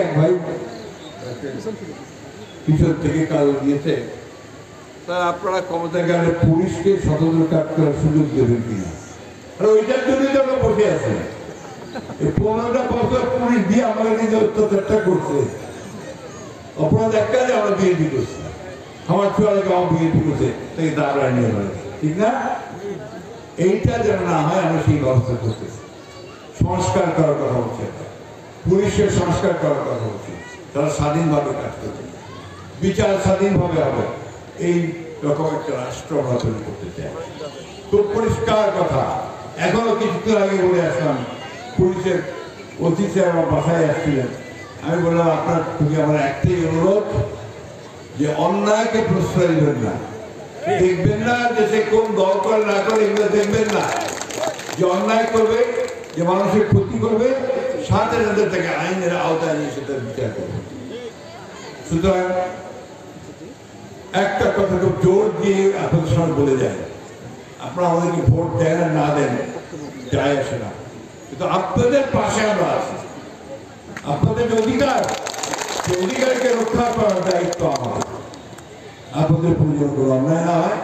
এক ভাই কিশোর থেকে কাজ দিয়েছে, তার আপনারা ক্ষমতা গেলে পুলিশকে স্বতন্ত্র কাজ করার সুযোগ দেবেন কিনা। আর ওইটার জন্যই তো আমরা বসে আছি। এই 15টা বছর পুলিশ দিয়ে আমাদের নিজে অত্যাচারটা করছে, অপরাধ একটা যে আমরা বিএনপি করছি, আমার ছোয়াকে আমার বিএনপি করছে, তাই দাঁড়া নিয়ে পারে, ঠিক না? এইটা যেন না হয় আমরা সেই ব্যবস্থা করতেছি। সংস্কার করার কথা হচ্ছে, পুলিশের সংস্কার করার কথা হচ্ছে, তারা স্বাধীনভাবে কাজ করবে, বিচার স্বাধীনভাবে হবে, এই রকম একটা রাষ্ট্র আমরা তৈরি করতে চাই। খুব পরিষ্কার কথা। এখনো কিছুদিন আগে বলে আসলাম, পুলিশের অফিসে আমার বাসায় আসছিলেন, আমি বললাম আপনার থেকে আমার একটাই অনুরোধ যে অন্যায়কে প্রশ্রয় দেবেন না, দেখবেন না দেশে কোন দল করে না করে, এগুলো দেখবেন না। যে অন্যায় করবে, যে মানুষের ক্ষতি করবে, সাথে সাথে তাকে আইনের আওতায় নিয়ে সেটা বিচার করবে। সুতরাং একটা কথা খুব জোর দিয়ে আপনাদের সঙ্গে বলে যায়, আপনারা আমাদেরকে ভোট দেন আর না দেন যায় আসে না, কিন্তু আপনাদের পাশে আমরা আছি। আপনাদের যে অধিকার, সে অধিকারকে রক্ষা করার দায়িত্ব আমাদের। আপনাদের প্রয়োজন কোনো অন্যায় না হয়,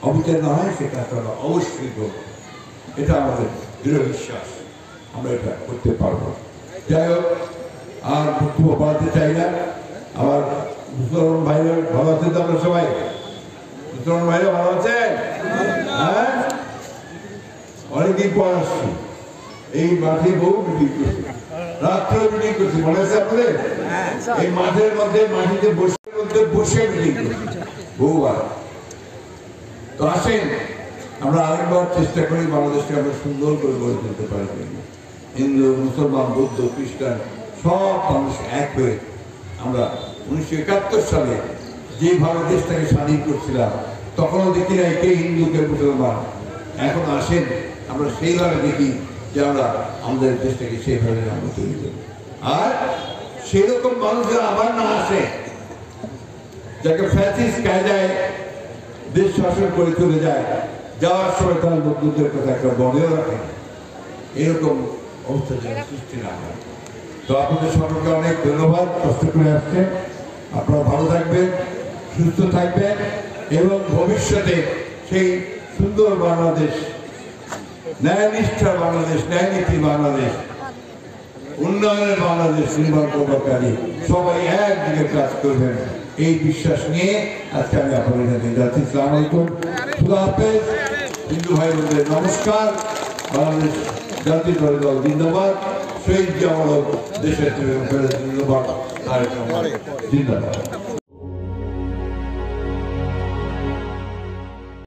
অবিচার না হয়, সেটা আপনারা অবশ্যই করব। এটা আমাদের দৃঢ় বিশ্বাস, আমরা এটা করতে পারবো। যাই হোক, আর বক্তব্য বাড়াতে চাই না। আমার মুসলমান ভাইরা ভালো আছেন তো? আমরা সবাই মুসলমান ভাইরা ভালো আছেন? হ্যাঁ, অনেকদিন পর আসছি। এই মাঠে বহু মিটিং করছি, রাত্রে মিটিং করছি, মনে আছে আপনাদের? এই মাঠের মধ্যে মাটিতে বসে মিটিং করছি বহুবার। তো আসেন, আমরা আরেকবার চেষ্টা করি বাংলাদেশকে আমরা সুন্দর করে গড়ে তুলতে পারি। হিন্দু, মুসলমান, বৌদ্ধ, খ্রিস্টান সব মানুষ এক হয়ে আমরা 1971 সালে যেভাবে দেশটাকে স্বাধীন করছিলাম, তখনও দেখি না কে হিন্দু কে মুসলমান। এখন আসেন আমরা সেইভাবে দেখি যে আমরা আমাদের দেশটাকে সেইভাবে আমরা তৈরি করি। আর সেরকম মানুষের আবার না আসে, যাকে ফ্যাসিস্ট কায়দায় দেশ শাসন করে চলে যায়, যাওয়ার সময় তার বন্ধুদের কথা একটা মনেও রাখে, এরকম অবস্থা যেন সৃষ্টি না হয়। তো আপনাদের সকলকে অনেক ধন্যবাদ, কষ্ট করে আসছেন। আপনারা ভালো থাকবেন, সুস্থ থাকবেন এবং ভবিষ্যতে সেই সুন্দর বাংলাদেশ, ন্যায়নিষ্ঠার বাংলাদেশ, ন্যায়নীতি বাংলাদেশ, উন্নয়নের বাংলাদেশ নির্মাণ করবাকারী সবাই একদিকে কাজ করবেন, এই বিশ্বাস নিয়ে আজকে আমি আপনাদের কাছে যাচ্ছি। আসসালামু আলাইকুম, খুদা হাফেজ। হিন্দু ভাই বোনদের নমস্কার। বাংলাদেশ জাতীয় দল জিন্দাবাদ, শহীদ জামাল দেশের জিন্দাবাদ, জিন্দাবাদ।